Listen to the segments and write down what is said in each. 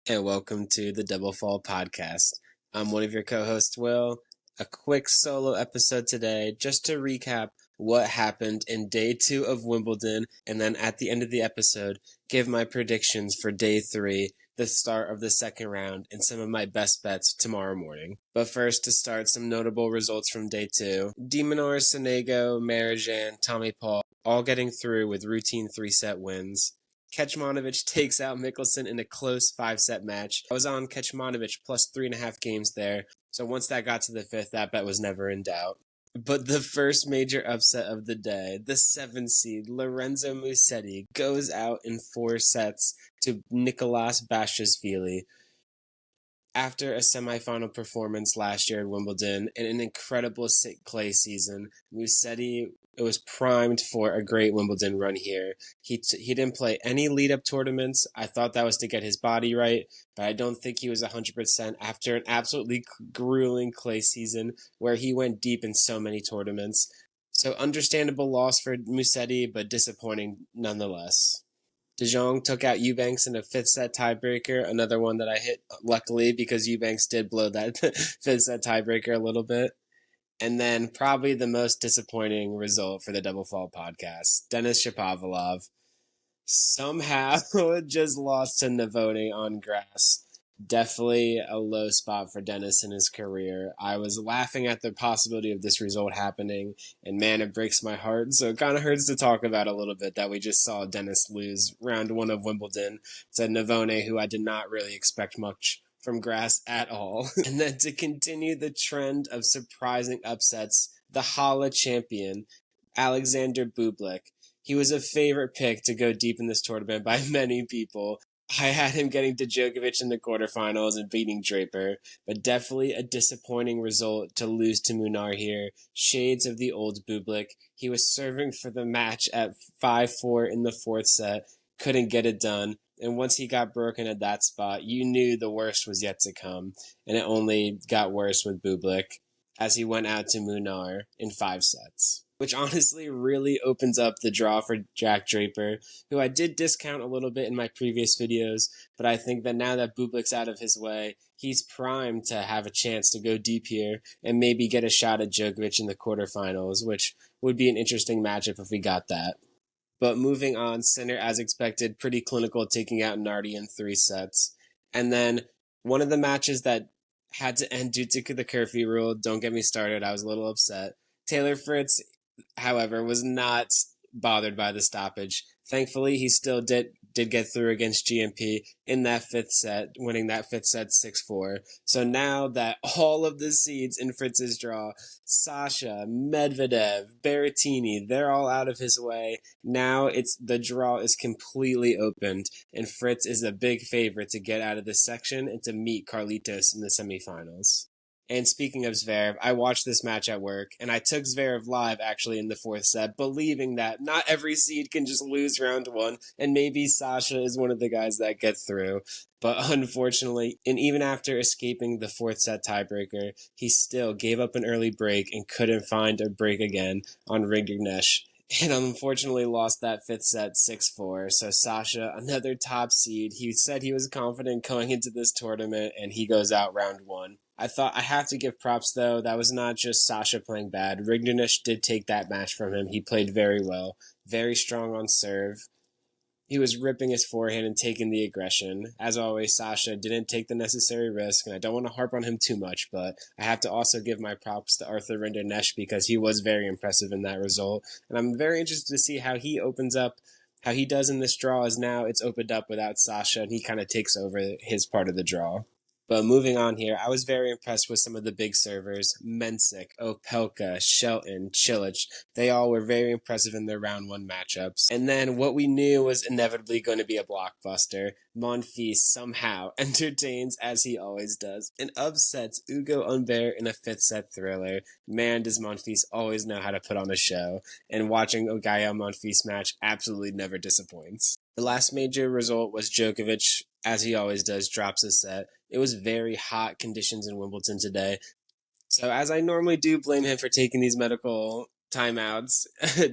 And welcome to the Double Fall Podcast. I'm one of your co-hosts, Will. A quick solo episode today just to recap what happened in day 2 of Wimbledon, and then at the end of the episode, give my predictions for day 3, the start of the second round, and some of my best bets tomorrow morning. But first, to start, some notable results from day 2. de Minaur, Sonego, Marijan, Tommy Paul, all getting through with routine 3-set wins. Kecmanovic takes out Mickelson in a close 5-set match. I was on Kecmanovic plus 3.5 games there, so once that got to the 5th, that bet was never in doubt. But the first major upset of the day, the 7th seed, Lorenzo Musetti, goes out in 4 sets to Nicolas Basilashvili. After a semifinal performance last year at Wimbledon and an incredible clay season, Musetti was primed for a great Wimbledon run here. He didn't play any lead-up tournaments. I thought that was to get his body right, but I don't think he was 100% after an absolutely grueling clay season where he went deep in so many tournaments. So understandable loss for Musetti, but disappointing nonetheless. De Jong took out Eubanks in a 5th set tiebreaker, another one that I hit luckily because Eubanks did blow that 5th set tiebreaker a little bit. And then probably the most disappointing result for the Double Fall podcast, Denis Shapovalov somehow just lost to Novotny on grass. Definitely a low spot for Denis in his career. I was laughing at the possibility of this result happening, and man, it breaks my heart. So it kind of hurts to talk about a little bit that we just saw Denis lose round 1 of Wimbledon to Novotny, who I did not really expect much from grass at all. And then to continue the trend of surprising upsets, the Halle champion, Alexander Bublik. He was a favorite pick to go deep in this tournament by many people. I had him getting to Djokovic in the quarterfinals and beating Draper, but definitely a disappointing result to lose to Munar here. Shades of the old Bublik. He was serving for the match at 5-4 in the 4th set, couldn't get it done, and once he got broken at that spot, you knew the worst was yet to come, and it only got worse with Bublik as he went out to Munar in 5 sets. Which honestly really opens up the draw for Jack Draper, who I did discount a little bit in my previous videos, but I think that now that Bublik's out of his way, he's primed to have a chance to go deep here and maybe get a shot at Djokovic in the quarterfinals, which would be an interesting matchup if we got that. But moving on, Sinner, as expected, pretty clinical, taking out Nardi in 3 sets. And then one of the matches that had to end due to the curfew rule, don't get me started, I was a little upset. Taylor Fritz, however, was not bothered by the stoppage. Thankfully, he still did get through against GMP in that 5th set, winning that 5th set 6-4. So now that all of the seeds in Fritz's draw, Sasha, Medvedev, Berrettini, they're all out of his way. Now the draw is completely opened, and Fritz is a big favorite to get out of this section and to meet Carlitos in the semifinals. And speaking of Zverev, I watched this match at work, and I took Zverev live actually in the 4th set, believing that not every seed can just lose round 1, and maybe Sasha is one of the guys that get through. But unfortunately, and even after escaping the 4th set tiebreaker, he still gave up an early break and couldn't find a break again on Ringnesh. And unfortunately lost that 5th set 6-4. So Sasha, another top seed, he said he was confident going into this tournament, and he goes out round 1. I thought I have to give props, though. That was not just Sasha playing bad. Ringnesh did take that match from him. He played very well, very strong on serve. He was ripping his forehand and taking the aggression. As always, Sasha didn't take the necessary risk, and I don't want to harp on him too much, but I have to also give my props to Arthur Rinderknecht because he was very impressive in that result. And I'm very interested to see how he opens up, how he does in this draw, as now it's opened up without Sasha, and he kind of takes over his part of the draw. But moving on here, I was very impressed with some of the big servers. Mensik, Opelka, Shelton, Cilic. They all were very impressive in their round 1 matchups. And then what we knew was inevitably going to be a blockbuster. Monfils somehow entertains, as he always does, and upsets Ugo Humbert in a 5th set thriller. Man, does Monfils always know how to put on a show. And watching a Gael Monfils match absolutely never disappoints. The last major result was Djokovic, as he always does, drops a set. It was very hot conditions in Wimbledon today. So as I normally do blame him for taking these medical timeouts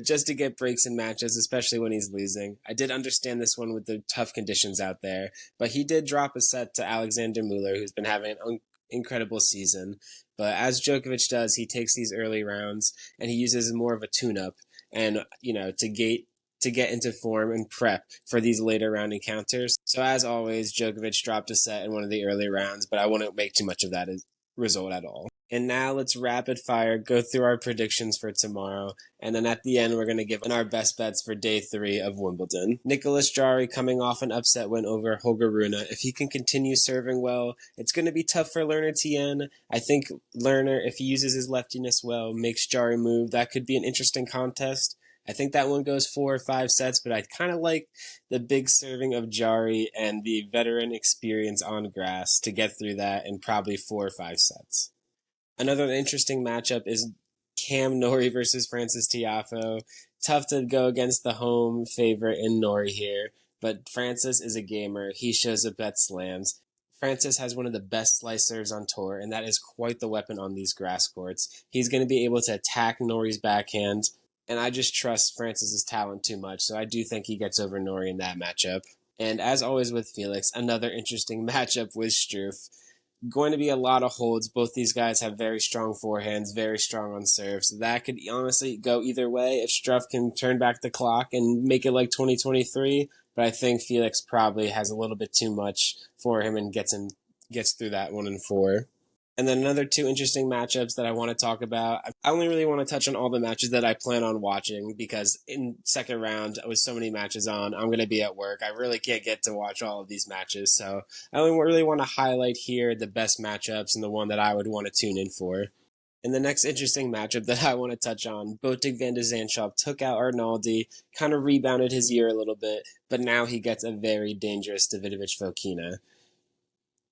just to get breaks in matches, especially when he's losing. I did understand this one with the tough conditions out there, but he did drop a set to Alexander Mueller, who's been having an incredible season. But as Djokovic does, he takes these early rounds and he uses more of a tune-up and, to get into form and prep for these later round encounters. So as always, Djokovic dropped a set in one of the early rounds, but I wouldn't make too much of that result at all. And now let's rapid fire go through our predictions for tomorrow. And then at the end, we're going to give our best bets for day 3 of Wimbledon. Nicolas Jarry coming off an upset win over Holger Rune. If he can continue serving well, it's going to be tough for Lerner Tien. I think Lerner, if he uses his leftiness well, makes Jarry move. That could be an interesting contest. I think that one goes 4 or 5 sets, but I kind of like the big serving of Jarry and the veteran experience on grass to get through that in probably 4 or 5 sets. Another interesting matchup is Cam Norrie versus Frances Tiafoe. Tough to go against the home favorite in Norrie here, but Frances is a gamer. He shows up at slams. Frances has one of the best slice serves on tour, and that is quite the weapon on these grass courts. He's going to be able to attack Norrie's backhand, and I just trust Frances's talent too much, so I do think he gets over Norrie in that matchup. And as always with Felix, another interesting matchup with Struff. Going to be a lot of holds. Both these guys have very strong forehands, very strong on serve. So that could honestly go either way if Struff can turn back the clock and make it like 2023. But I think Felix probably has a little bit too much for him and gets through that 1 in 4. And then another 2 interesting matchups that I want to talk about. I only really want to touch on all the matches that I plan on watching because in second round, with so many matches on, I'm going to be at work. I really can't get to watch all of these matches. So I only really want to highlight here the best matchups and the one that I would want to tune in for. And the next interesting matchup that I want to touch on, Botic van de Zandschulp took out Arnaldi, kind of rebounded his year a little bit, but now he gets a very dangerous Davidovich Fokina.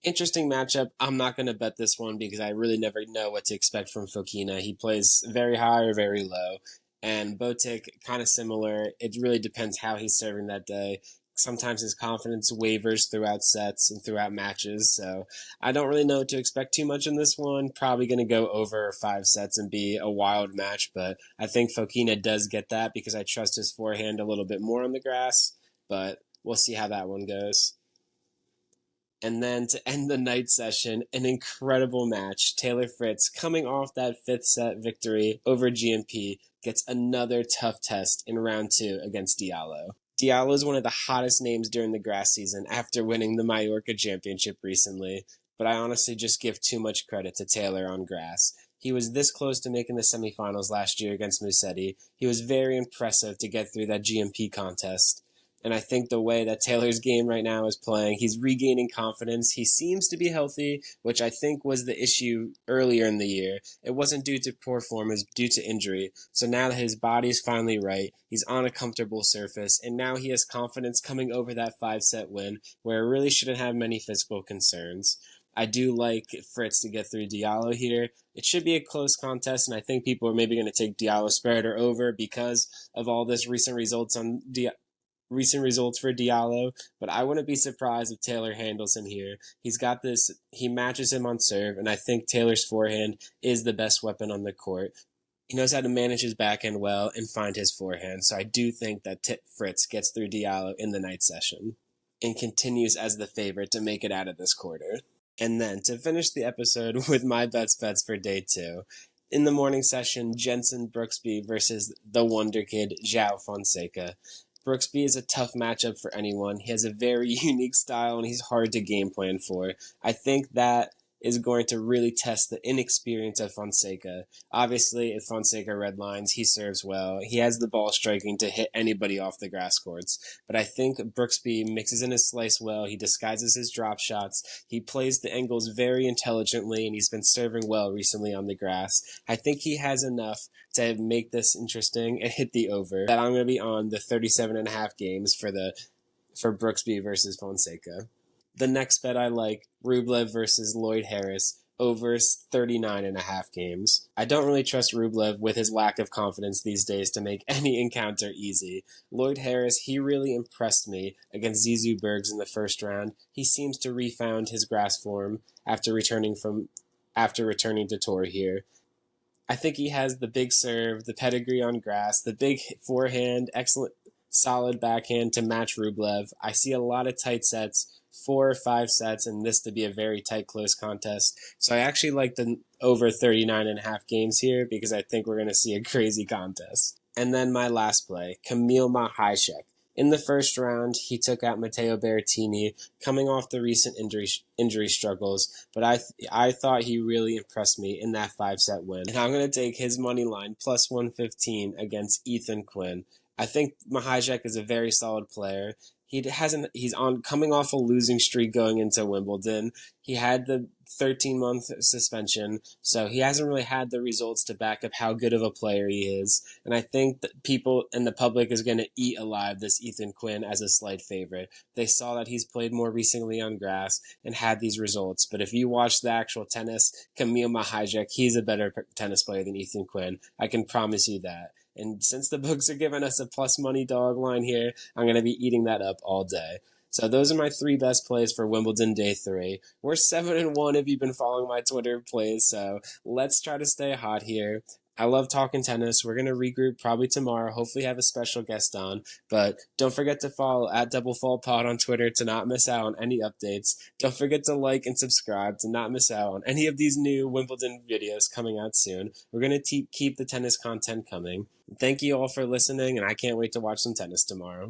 Interesting matchup. I'm not going to bet this one because I really never know what to expect from Fokina. He plays very high or very low. And Botic, kind of similar. It really depends how he's serving that day. Sometimes his confidence wavers throughout sets and throughout matches. So I don't really know what to expect too much in this one. Probably going to go over 5 sets and be a wild match. But I think Fokina does get that because I trust his forehand a little bit more on the grass. But we'll see how that one goes. And then to end the night session, an incredible match. Taylor Fritz, coming off that 5th set victory over GMP, gets another tough test in round 2 against Diallo. Diallo is one of the hottest names during the grass season after winning the Mallorca Championship recently, but I honestly just give too much credit to Taylor on grass. He was this close to making the semifinals last year against Musetti. He was very impressive to get through that GMP contest. And I think the way that Taylor's game right now is playing, he's regaining confidence. He seems to be healthy, which I think was the issue earlier in the year. It wasn't due to poor form, it was due to injury. So now that his body's finally right, he's on a comfortable surface, and now he has confidence coming over that 5-set win, where it really shouldn't have many physical concerns. I do like Fritz to get through Diallo here. It should be a close contest, and I think people are maybe going to take Diallo spread or over because of all this recent results for Diallo, but I wouldn't be surprised if Taylor handles him here. He matches him on serve, and I think Taylor's forehand is the best weapon on the court. He knows how to manage his backhand well and find his forehand, so I do think that Fritz gets through Diallo in the night session and continues as the favorite to make it out of this quarter. And then, to finish the episode with my bets for day 2, in the morning session, Jenson Brooksby versus the wonder kid, João Fonseca. Brooksby is a tough matchup for anyone. He has a very unique style and he's hard to game plan for. I think that is going to really test the inexperience of Fonseca. Obviously, if Fonseca redlines, he serves well. He has the ball striking to hit anybody off the grass courts. But I think Brooksby mixes in his slice well. He disguises his drop shots. He plays the angles very intelligently, and he's been serving well recently on the grass. I think he has enough to make this interesting and hit the over. That I'm going to be on the 37.5 games for Brooksby versus Fonseca. The next bet I like, Rublev versus Lloyd Harris, over 39.5 games. I don't really trust Rublev with his lack of confidence these days to make any encounter easy. Lloyd Harris, he really impressed me against Zizou Bergs in the first round. He seems to refound his grass form after returning to tour here. I think he has the big serve, the pedigree on grass, the big forehand, excellent solid backhand to match Rublev. I see a lot of tight sets, 4 or 5 sets, and this to be a very tight, close contest. So I actually like the over 39.5 games here because I think we're going to see a crazy contest. And then my last play, Kamil Mahajek. In the first round, he took out Matteo Berrettini, coming off the recent injury struggles, but I thought he really impressed me in that 5-set win. And I'm going to take his money line plus 115 against Ethan Quinn. I think Mahajek is a very solid player. He's on coming off a losing streak going into Wimbledon. He had the 13-month suspension, so he hasn't really had the results to back up how good of a player he is. And I think that people and the public is going to eat alive this Ethan Quinn as a slight favorite. They saw that he's played more recently on grass and had these results. But if you watch the actual tennis, Kamil Mahajek, he's a better tennis player than Ethan Quinn. I can promise you that. And since the books are giving us a plus money dog line here, I'm going to be eating that up all day. So those are my 3 best plays for Wimbledon Day 3. We're 7-1 if you've been following my Twitter plays, so let's try to stay hot here. I love talking tennis. We're going to regroup probably tomorrow, hopefully have a special guest on. But don't forget to follow at Double Fall Pod on Twitter to not miss out on any updates. Don't forget to like and subscribe to not miss out on any of these new Wimbledon videos coming out soon. We're going to keep the tennis content coming. Thank you all for listening, and I can't wait to watch some tennis tomorrow.